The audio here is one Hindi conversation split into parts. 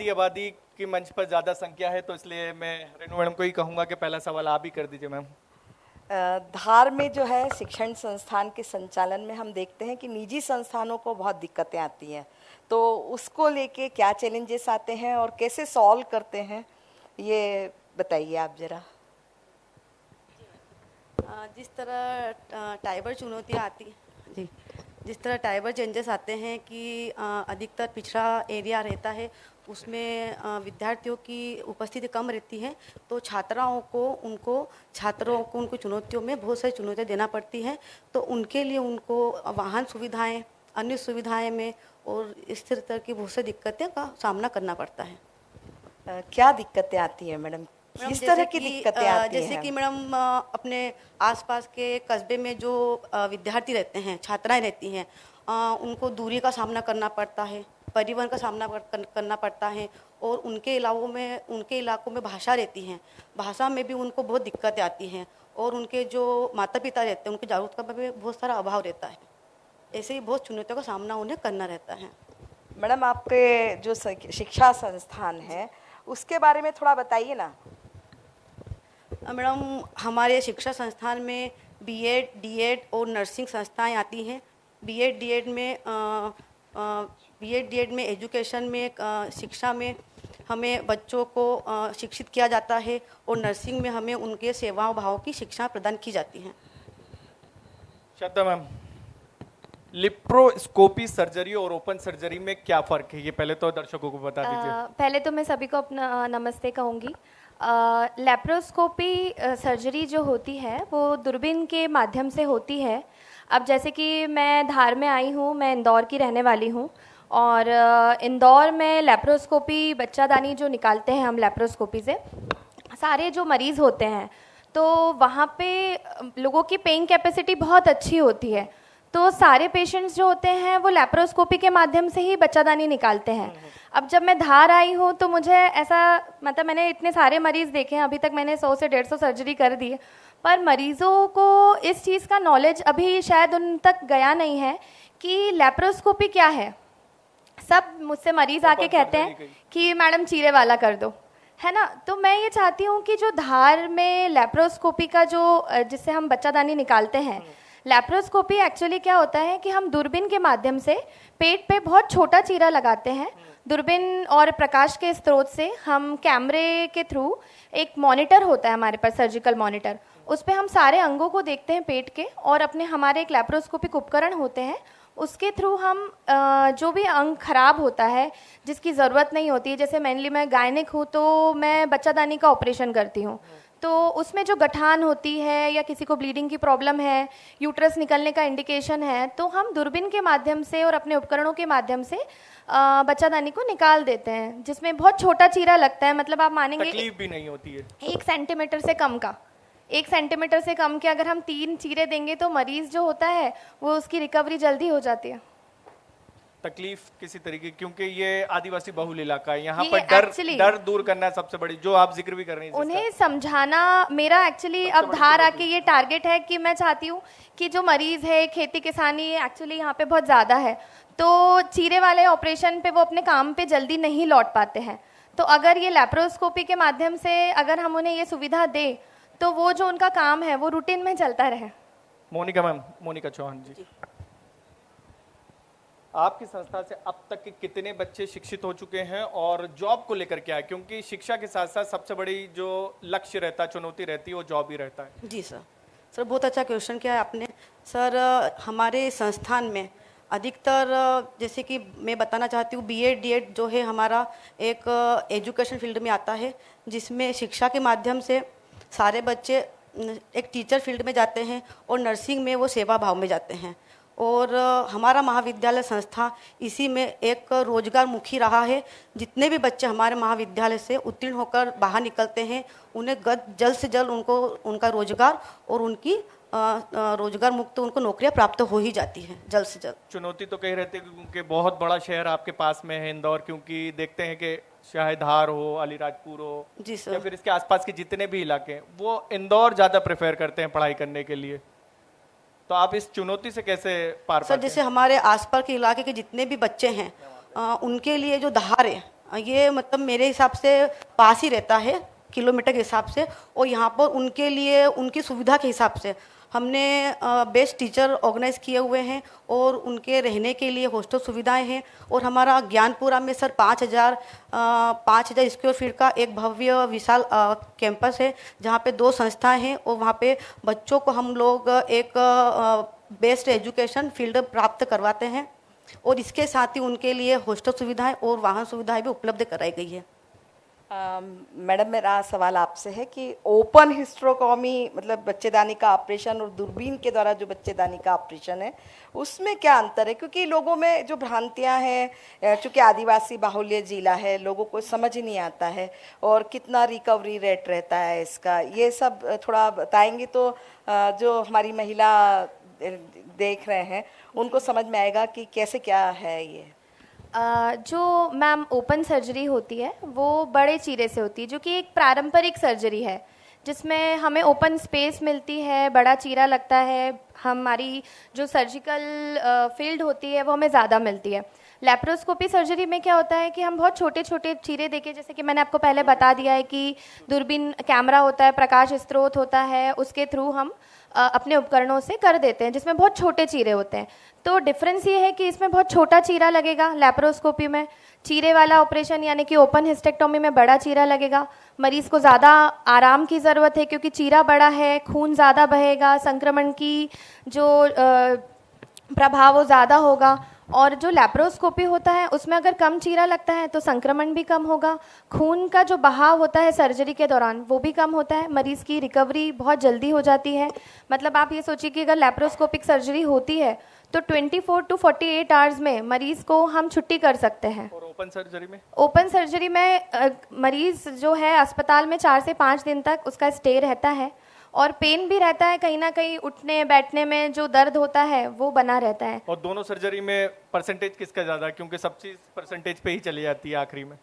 आबादी आबादी की मंच पर ज़्यादा संख्या है, तो इसलिए मैं रेणु मैडम को ही कहूँगा कि पहला सवाल आप ही कर दीजिए मैम। धार में जो है शिक्षण संस्थान के संचालन में हम देखते हैं कि निजी संस्थानों को बहुत दिक्कतें आती हैं, तो उसको लेके क्या चैलेंजेस आते हैं और कैसे सॉल्व करते हैं, ये बताइए आप जरा। जिस तरह टाइबर चुनौतियाँ आती जी, जिस तरह टाइबर चेंजेस आते हैं कि अधिकतर पिछड़ा एरिया रहता है, उसमें विद्यार्थियों की उपस्थिति कम रहती है, तो छात्रों को उनको चुनौतियों में बहुत सारी चुनौतियाँ देना पड़ती हैं। तो उनके लिए उनको वाहन सुविधाएं, अन्य सुविधाएं में और इस तरह की बहुत सी दिक्कतें का सामना करना पड़ता है। क्या दिक्कतें आती है मैडम, किस तरह की दिक्कतें आती हैं? जैसे कि मैडम अपने आसपास के कस्बे में जो विद्यार्थी रहते हैं, छात्राएं रहती हैं, उनको दूरी का सामना करना पड़ता है, परिवहन का सामना करना पड़ता है, और उनके इलाकों में भाषा रहती हैं, भाषा में भी उनको बहुत दिक्कतें आती हैं, और उनके जो माता पिता रहते हैं उनकी जागरूकता में भी बहुत सारा अभाव रहता है। ऐसे ही बहुत चुनौतियों का सामना उन्हें करना रहता है। मैडम आपके जो शिक्षा संस्थान है उसके बारे में थोड़ा बताइए ना। मैडम हमारे शिक्षा संस्थान में बीएड, डीएड और नर्सिंग संस्थाएं आती हैं। बीएड डीएड में एजुकेशन में शिक्षा में हमें बच्चों को शिक्षित किया जाता है, और नर्सिंग में हमें उनके सेवाओं भाव की शिक्षा प्रदान की जाती है। श्रद्धा मैम, लिप्रोस्कोपी सर्जरी और ओपन सर्जरी में क्या फ़र्क है, ये पहले तो दर्शकों को बता दीजिए। पहले तो मैं सभी को अपना नमस्ते कहूँगी। लेप्रोस्कोपी सर्जरी जो होती है वो दूरबीन के माध्यम से होती है। अब जैसे कि मैं धार में आई हूँ, मैं इंदौर की रहने वाली हूँ, और इंदौर में लेप्रोस्कोपी बच्चादानी जो निकालते हैं हम लेप्रोस्कोपी से, सारे जो मरीज़ होते हैं तो वहाँ पे लोगों की पेइंग कैपेसिटी बहुत अच्छी होती है, तो सारे पेशेंट्स जो होते हैं वो लेप्रोस्कोपी के माध्यम से ही बच्चादानी निकालते हैं। अब जब मैं धार आई हूँ तो मुझे ऐसा, मतलब मैंने इतने सारे मरीज़ देखे हैं, अभी तक मैंने 100 से 150 सर्जरी कर दी है, पर मरीज़ों को इस चीज़ का नॉलेज अभी शायद उन तक गया नहीं है कि लेप्रोस्कोपी क्या है। सब मुझसे मरीज़ आके कहते हैं कि मैडम चीरे वाला कर दो, है ना। तो मैं ये चाहती हूँ कि जो धार में लेप्रोस्कोपी का जो जिससे हम बच्चादानी निकालते हैं, लेप्रोस्कोपी एक्चुअली क्या होता है कि हम दूरबीन के माध्यम से पेट पे बहुत छोटा चीरा लगाते हैं। दूरबीन और प्रकाश के स्रोत से हम कैमरे के थ्रू, एक मॉनिटर होता है हमारे पास, सर्जिकल मॉनिटर, उस पर हम सारे अंगों को देखते हैं पेट के, और अपने हमारे एक लेप्रोस्कोपिक उपकरण होते हैं, उसके थ्रू हम जो भी अंग खराब होता है जिसकी ज़रूरत नहीं होती है, जैसे मेनली मैं गायनिक हूँ तो मैं बच्चादानी का ऑपरेशन करती हूँ, तो उसमें जो गठान होती है या किसी को ब्लीडिंग की प्रॉब्लम है, यूट्रस निकलने का इंडिकेशन है, तो हम दूरबीन के माध्यम से और अपने उपकरणों के माध्यम से बच्चादानी को निकाल देते हैं, जिसमें बहुत छोटा चीरा लगता है, मतलब आप मानेंगे तकलीफ भी नहीं होती है। 1 सेंटीमीटर से कम का, 1 सेंटीमीटर से कम के अगर हम 3 चीरे देंगे तो मरीज़ जो होता है वो उसकी रिकवरी जल्दी हो जाती है। तकलीफ किसी तरीके, क्योंकि ये आदिवासी बहुल इलाका है, यहाँ पर डर दूर करना है सबसे बड़ी, जो आप जिक्र भी कर रही हैं, उन्हें समझाना मेरा एक्चुअली अब धार आके ये टारगेट है कि मैं चाहती हूँ कि जो मरीज़ है, खेती किसानी एक्चुअली यहाँ पे बहुत ज़्यादा है, तो चीरे वाले ऑपरेशन पे वो अपने काम पे जल्दी नहीं लौट पाते हैं, तो अगर ये लेप्रोस्कोपी के माध्यम से अगर हम उन्हें ये सुविधा दें तो वो जो उनका काम है वो रूटीन में चलता रहे। मोनिका मैम, मोनिका चौहान जी, आपकी संस्था से अब तक के कितने बच्चे शिक्षित हो चुके हैं और जॉब को लेकर क्या है, क्योंकि शिक्षा के साथ साथ सबसे बड़ी जो लक्ष्य रहता है, चुनौती रहती है, वो जॉब ही रहता है। जी सर बहुत अच्छा क्वेश्चन किया है आपने। सर हमारे संस्थान में अधिकतर, जैसे कि मैं बताना चाहती हूँ, बीएड डीएड जो है हमारा एक एजुकेशन फील्ड में आता है, जिसमें शिक्षा के माध्यम से सारे बच्चे एक टीचर फील्ड में जाते हैं, और नर्सिंग में वो सेवा भाव में जाते हैं, और हमारा महाविद्यालय संस्था इसी में एक रोजगार मुखी रहा है। जितने भी बच्चे हमारे महाविद्यालय से उत्तीर्ण होकर बाहर निकलते हैं, उन्हें जल्द से जल्द उनका रोजगार और उनकी रोजगार मुक्त उनको नौकरियां प्राप्त हो ही जाती हैं जल्द से जल्द। चुनौती तो कही रहती है क्योंकि बहुत बड़ा शहर आपके पास में है इंदौर, क्योंकि देखते हैं कि चाहे धार हो, अलीराजपुर हो, जी सर, या फिर इसके आसपास के जितने भी इलाके हैं वो इंदौर ज्यादा प्रेफर करते हैं पढ़ाई करने के लिए, तो आप इस चुनौती से कैसे पार सर? जैसे हमारे आसपास के इलाके के जितने भी बच्चे हैं उनके लिए जो धार है, ये मतलब मेरे हिसाब से पास ही रहता है किलोमीटर के हिसाब से, और यहाँ पर उनके लिए उनकी सुविधा के हिसाब से हमने बेस्ट टीचर ऑर्गेनाइज किए हुए हैं और उनके रहने के लिए हॉस्टल सुविधाएं हैं। और हमारा ज्ञानपुरा में सर 5,000 स्क्वायर फीट का एक भव्य विशाल कैंपस है, जहाँ पे 2 संस्थाएं हैं, और वहाँ पे बच्चों को हम लोग एक बेस्ट एजुकेशन फील्ड प्राप्त करवाते हैं, और इसके साथ ही उनके लिए हॉस्टल सुविधाएं और वाहन सुविधाएं भी उपलब्ध कराई गई है। मैडम, मेरा सवाल आपसे है कि ओपन हिस्टेरोटॉमी मतलब बच्चेदानी का ऑपरेशन और दूरबीन के द्वारा जो बच्चेदानी का ऑपरेशन है उसमें क्या अंतर है? क्योंकि लोगों में जो भ्रांतियां हैं, चूंकि आदिवासी बाहुल्य जिला है, लोगों को समझ नहीं आता है, और कितना रिकवरी रेट रहता है इसका, ये सब थोड़ा बताएंगे तो जो हमारी महिला देख रहे हैं उनको समझ में आएगा कि कैसे क्या है ये। जो मैम ओपन सर्जरी होती है वो बड़े चीरे से होती है, जो कि एक पारंपरिक सर्जरी है जिसमें हमें ओपन स्पेस मिलती है, बड़ा चीरा लगता है, हमारी जो सर्जिकल फील्ड होती है वो हमें ज़्यादा मिलती है। लैप्रोस्कोपी सर्जरी में क्या होता है कि हम बहुत छोटे छोटे चीरे देके, जैसे कि मैंने आपको पहले बता दिया है कि दूरबीन कैमरा होता है, प्रकाश स्रोत होता है, उसके थ्रू हम अपने उपकरणों से कर देते हैं, जिसमें बहुत छोटे चीरे होते हैं। तो डिफरेंस ये है कि इसमें बहुत छोटा चीरा लगेगा, लैप्रोस्कोपी में चीरे वाला ऑपरेशन यानी कि ओपन हिस्टेक्टोमी में बड़ा चीरा लगेगा। मरीज़ को ज़्यादा आराम की ज़रूरत है क्योंकि चीरा बड़ा है, खून ज़्यादा बहेगा, संक्रमण की जो प्रभाव वो ज़्यादा होगा। और जो लैप्रोस्कोपी होता है उसमें अगर कम चीरा लगता है तो संक्रमण भी कम होगा, खून का जो बहाव होता है सर्जरी के दौरान वो भी कम होता है, मरीज़ की रिकवरी बहुत जल्दी हो जाती है। मतलब आप ये सोचिए कि अगर लैप्रोस्कोपिक सर्जरी होती है तो 24 to 48 आवर्स में मरीज़ को हम छुट्टी कर सकते हैं। और ओपन सर्जरी में? ओपन सर्जरी में मरीज़ जो है अस्पताल में 4 से 5 दिन तक उसका स्टे रहता है, और पेन भी रहता है, कहीं ना कहीं उठने बैठने में जो दर्द होता है वो बना रहता है। और दोनों सर्जरी में परसेंटेज किसका ज़्यादा है? क्योंकि सब चीज़ परसेंटेज पे ही चली जाती है आखिरी में।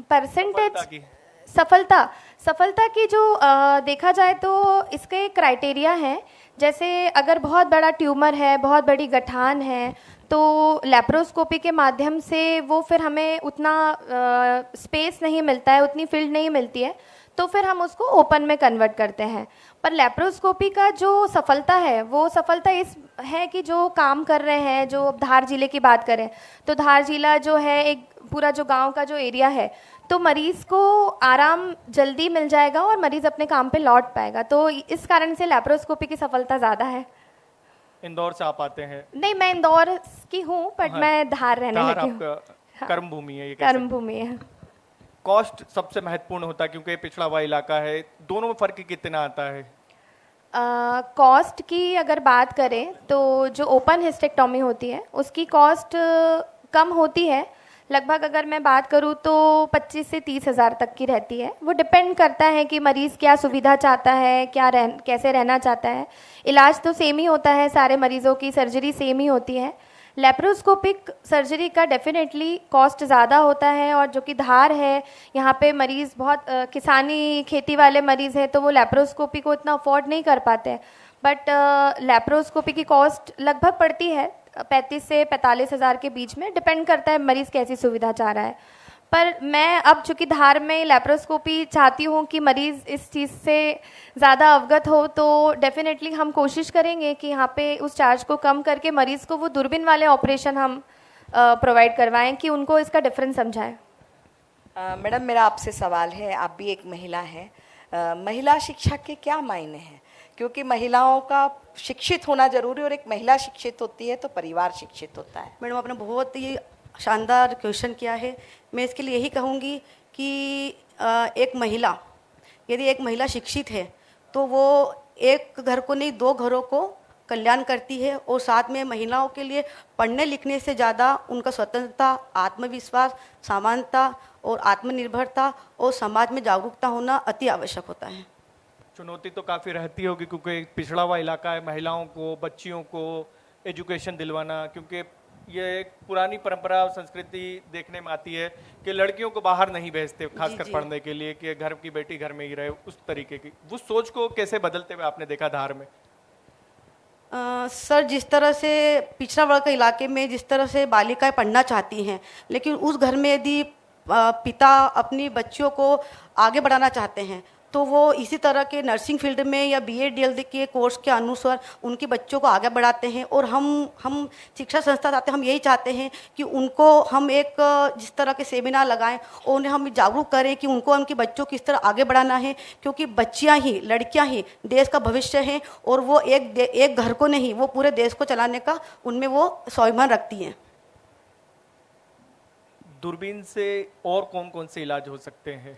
परसेंटेज सफलता की जो देखा जाए तो इसके क्राइटेरिया हैं। जैसे अगर बहुत बड़ा ट्यूमर है, बहुत बड़ी गठान है, तो लैप्रोस्कोपी के माध्यम से वो फिर हमें उतना स्पेस नहीं मिलता है, उतनी फील्ड नहीं मिलती है, तो फिर हम उसको ओपन में कन्वर्ट करते हैं। पर लैप्रोस्कोपी का जो सफलता है वो सफलता इस है कि जो काम कर रहे हैं, जो धार जिले की बात करें तो धार जिला जो है एक पूरा जो गांव का जो एरिया है, तो मरीज़ को आराम जल्दी मिल जाएगा और मरीज़ अपने काम पे लौट पाएगा। तो इस कारण से लैप्रोस्कोपी की सफलता ज़्यादा है। इंदौर से आप आते हैं? नहीं, मैं इंदौर की हूँ, बट हाँ, मैं धार रहने धार लगी हूँ। आपका कर्म भूमि है, ये कर्म भूमि है। कॉस्ट सबसे महत्वपूर्ण होता है क्योंकि ये पिछड़ा हुआ इलाका है, दोनों में फर्क कितना आता है? कॉस्ट की अगर बात करें तो जो ओपन हिस्टेक्टोमी होती है उसकी कॉस्ट कम होती है, लगभग अगर मैं बात करूँ तो 25 से 30 हज़ार तक की रहती है। वो डिपेंड करता है कि मरीज़ क्या सुविधा चाहता है, कैसे रहना चाहता है। इलाज तो सेम ही होता है, सारे मरीज़ों की सर्जरी सेम ही होती है। लैप्रोस्कोपिक सर्जरी का डेफिनेटली कॉस्ट ज़्यादा होता है, और जो कि धार है यहाँ पे मरीज़ बहुत किसानी खेती वाले मरीज़ हैं, तो वो लैप्रोस्कोपी को इतना अफोर्ड नहीं कर पाते हैं। बट लैप्रोस्कोपी की कॉस्ट लगभग पड़ती है 35 से 45 हज़ार के बीच में, डिपेंड करता है मरीज़ कैसी सुविधा चाह रहा है। पर मैं अब चूँकि धार में लैप्रोस्कोपी चाहती हूँ कि मरीज़ इस चीज़ से ज़्यादा अवगत हो, तो डेफिनेटली हम कोशिश करेंगे कि यहाँ पे उस चार्ज को कम करके मरीज़ को वो दूरबीन वाले ऑपरेशन हम प्रोवाइड करवाएं कि उनको इसका डिफरेंस समझाएं। मैडम, मेरा आपसे सवाल है, आप भी एक महिला हैं, महिला शिक्षा के क्या मायने हैं? क्योंकि महिलाओं का शिक्षित होना जरूरी, और एक महिला शिक्षित होती है तो परिवार शिक्षित होता है। मैडम, आपने बहुत ही शानदार क्वेश्चन किया है। मैं इसके लिए यही कहूँगी कि यदि एक महिला शिक्षित है तो वो एक घर को नहीं 2 घरों को कल्याण करती है, और साथ में महिलाओं के लिए पढ़ने लिखने से ज़्यादा उनका स्वतंत्रता, आत्मविश्वास, समानता और आत्मनिर्भरता और समाज में जागरूकता होना अति आवश्यक होता है। चुनौती तो काफ़ी रहती होगी क्योंकि पिछड़ा हुआ इलाका है, महिलाओं को, बच्चियों को एजुकेशन दिलवाना, क्योंकि ये एक पुरानी परंपरा और संस्कृति देखने में आती है कि लड़कियों को बाहर नहीं भेजते, खासकर पढ़ने के लिए, कि घर की बेटी घर में ही रहे, उस तरीके की। उस सोच को कैसे बदलते हुए आपने देखा धार में? सर, जिस तरह से पिछड़ा वर्ग के इलाके में जिस तरह से बालिकाएं पढ़ना चाहती हैं, लेकिन उस घर में यदि पिता अपनी बच्चियों को आगे बढ़ाना चाहते हैं तो वो इसी तरह के नर्सिंग फील्ड में या बीएड डीएलडी के कोर्स के अनुसार उनके बच्चों को आगे बढ़ाते हैं। और हम शिक्षा संस्था चाहते हैं, हम यही चाहते हैं कि उनको हम एक जिस तरह के सेमिनार लगाएं और उन्हें हम जागरूक करें कि उनको उनके बच्चों को किस तरह आगे बढ़ाना है, क्योंकि बच्चियां ही, लड़कियां ही देश का भविष्य हैं और वो एक घर को नहीं, वो पूरे देश को चलाने का उनमें वो स्वाभिमान रखती हैं। दूरबीन से और कौन कौन से इलाज हो सकते हैं?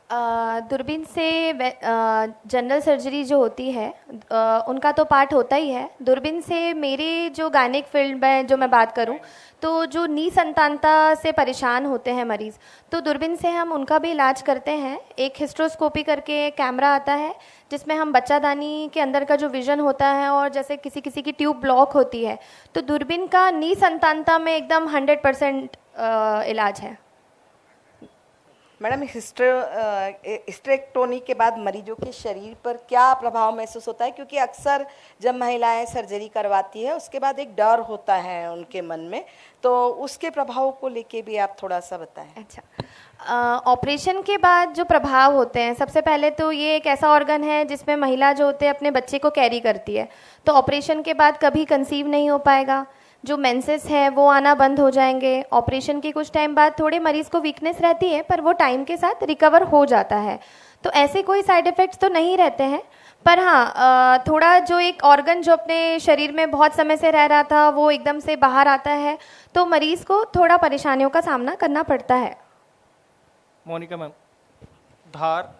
दूरबीन से जनरल सर्जरी जो होती है उनका तो पार्ट होता ही है। दूरबीन से मेरे जो गायनिक फील्ड में जो मैं बात करूं तो जो नी संतानता से परेशान होते हैं मरीज़, तो दूरबीन से हम उनका भी इलाज करते हैं। एक हिस्ट्रोस्कोपी करके कैमरा आता है जिसमें हम बच्चादानी के अंदर का जो विज़न होता है और जैसे किसी किसी की ट्यूब ब्लॉक होती है तो दूरबीन का नी संतानता में एकदम 100% इलाज है। मैडम, हिस्टेरेक्टोमी के बाद मरीजों के शरीर पर क्या प्रभाव महसूस होता है? क्योंकि अक्सर जब महिलाएं सर्जरी करवाती है उसके बाद एक डर होता है उनके मन में, तो उसके प्रभाव को लेके भी आप थोड़ा सा बताएं। अच्छा, ऑपरेशन के बाद जो प्रभाव होते हैं, सबसे पहले तो ये एक ऐसा ऑर्गन है जिसमें महिला जो होते हैं अपने बच्चे को कैरी करती है, तो ऑपरेशन के बाद कभी कंसीव नहीं हो पाएगा। जो मेंसेस है वो आना बंद हो जाएंगे। ऑपरेशन के कुछ टाइम बाद थोड़े मरीज़ को वीकनेस रहती है पर वो टाइम के साथ रिकवर हो जाता है, तो ऐसे कोई साइड इफ़ेक्ट्स तो नहीं रहते हैं। पर हाँ, थोड़ा जो एक ऑर्गन जो अपने शरीर में बहुत समय से रह रहा था वो एकदम से बाहर आता है तो मरीज़ को थोड़ा परेशानियों का सामना करना पड़ता है। मोनिका मैम, धार,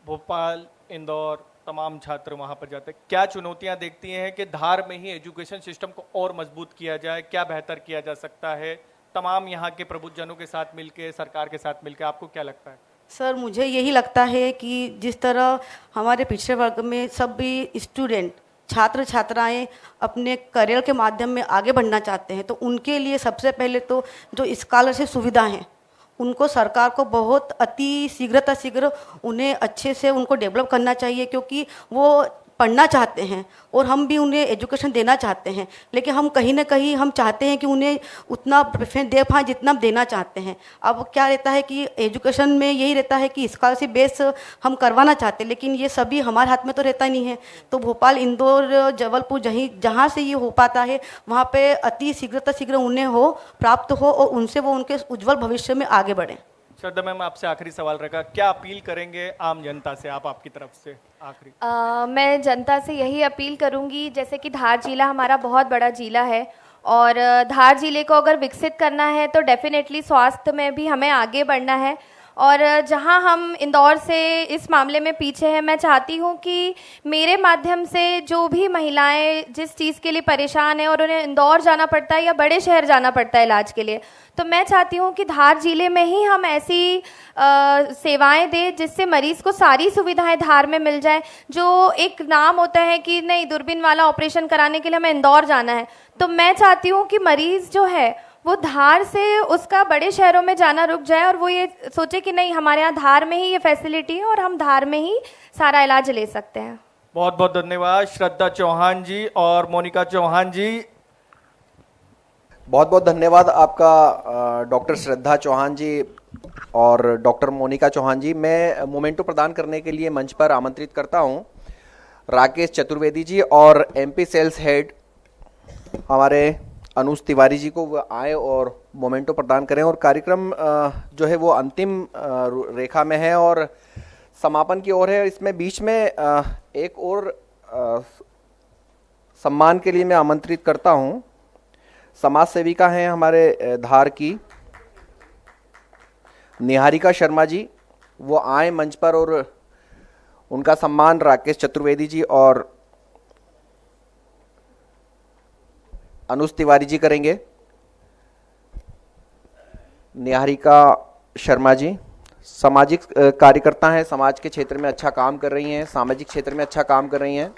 भोपाल, इंदौर तमाम छात्र वहां पर जाते हैं, क्या चुनौतियां देखती हैं कि धार में ही एजुकेशन सिस्टम को और मजबूत किया जाए, क्या बेहतर किया जा सकता है तमाम यहाँ के प्रबुद्धजनों के साथ मिलके, सरकार के साथ मिलके? आपको क्या लगता है? सर, मुझे यही लगता है कि जिस तरह हमारे पिछड़े वर्ग में सभी स्टूडेंट, छात्र छात्राएं अपने करियर के माध्यम में आगे बढ़ना चाहते हैं, तो उनके लिए सबसे पहले तो जो स्कॉलरशिप सुविधा है उनको सरकार को बहुत अति शीघ्र उन्हें अच्छे से उनको डेवलप करना चाहिए, क्योंकि वो पढ़ना चाहते हैं और हम भी उन्हें एजुकेशन देना चाहते हैं, लेकिन हम कहीं ना कहीं हम चाहते हैं कि उन्हें उतना प्रेफरेंस दे पाएँ जितना देना चाहते हैं। अब क्या रहता है कि एजुकेशन में यही रहता है कि स्कॉलरशिप बेस हम करवाना चाहते हैं, लेकिन ये सभी हमारे हाथ में तो रहता नहीं है। तो भोपाल, इंदौर, जबलपुर जहाँ से ये हो पाता है वहाँ पे अति शीघ्र उन्हें हो प्राप्त हो और उनसे वो उनके उज्जवल भविष्य में आगे बढ़ें। श्रद्धा मैम, आपसे आखिरी सवाल रहेगा, क्या अपील करेंगे आम जनता से आप आपकी तरफ से आखिरी? मैं जनता से यही अपील करूंगी, जैसे कि धार जिला हमारा बहुत बड़ा जिला है और धार जिले को अगर विकसित करना है तो डेफिनेटली स्वास्थ्य में भी हमें आगे बढ़ना है। और जहां हम इंदौर से इस मामले में पीछे हैं, मैं चाहती हूं कि मेरे माध्यम से जो भी महिलाएं जिस चीज़ के लिए परेशान हैं और उन्हें इंदौर जाना पड़ता है या बड़े शहर जाना पड़ता है इलाज के लिए, तो मैं चाहती हूं कि धार जिले में ही हम ऐसी सेवाएं दें जिससे मरीज़ को सारी सुविधाएं धार में मिल जाए। जो एक नाम होता है कि नहीं, दूरबीन वाला ऑपरेशन कराने के लिए हमें इंदौर जाना है, तो मैं चाहती हूँ कि मरीज़ जो है वो धार से उसका बड़े शहरों में जाना रुक जाए और वो ये सोचे कि नहीं, हमारे यहाँ धार में ही ये फैसिलिटी है और हम धार में ही सारा इलाज ले सकते हैं। बहुत बहुत धन्यवाद श्रद्धा चौहान जी और मोनिका चौहान जी। बहुत बहुत धन्यवाद आपका डॉक्टर श्रद्धा चौहान जी और डॉक्टर मोनिका चौहान जी। मैं मोमेंटो प्रदान करने के लिए मंच पर आमंत्रित करता हूं राकेश चतुर्वेदी जी और एमपी सेल्स हेड हमारे अनुज तिवारी जी को आए और मोमेंटो प्रदान करें। और कार्यक्रम जो है वो अंतिम रेखा में है और समापन की ओर है। इसमें बीच में एक और सम्मान के लिए मैं आमंत्रित करता हूं, समाज सेविका हैं हमारे धार की निहारिका शर्मा जी, वो आए मंच पर और उनका सम्मान राकेश चतुर्वेदी जी और अनुज तिवारी जी करेंगे। निहारिका शर्मा जी सामाजिक कार्यकर्ता हैं, समाज के क्षेत्र में अच्छा काम कर रही हैं, सामाजिक क्षेत्र में अच्छा काम कर रही हैं।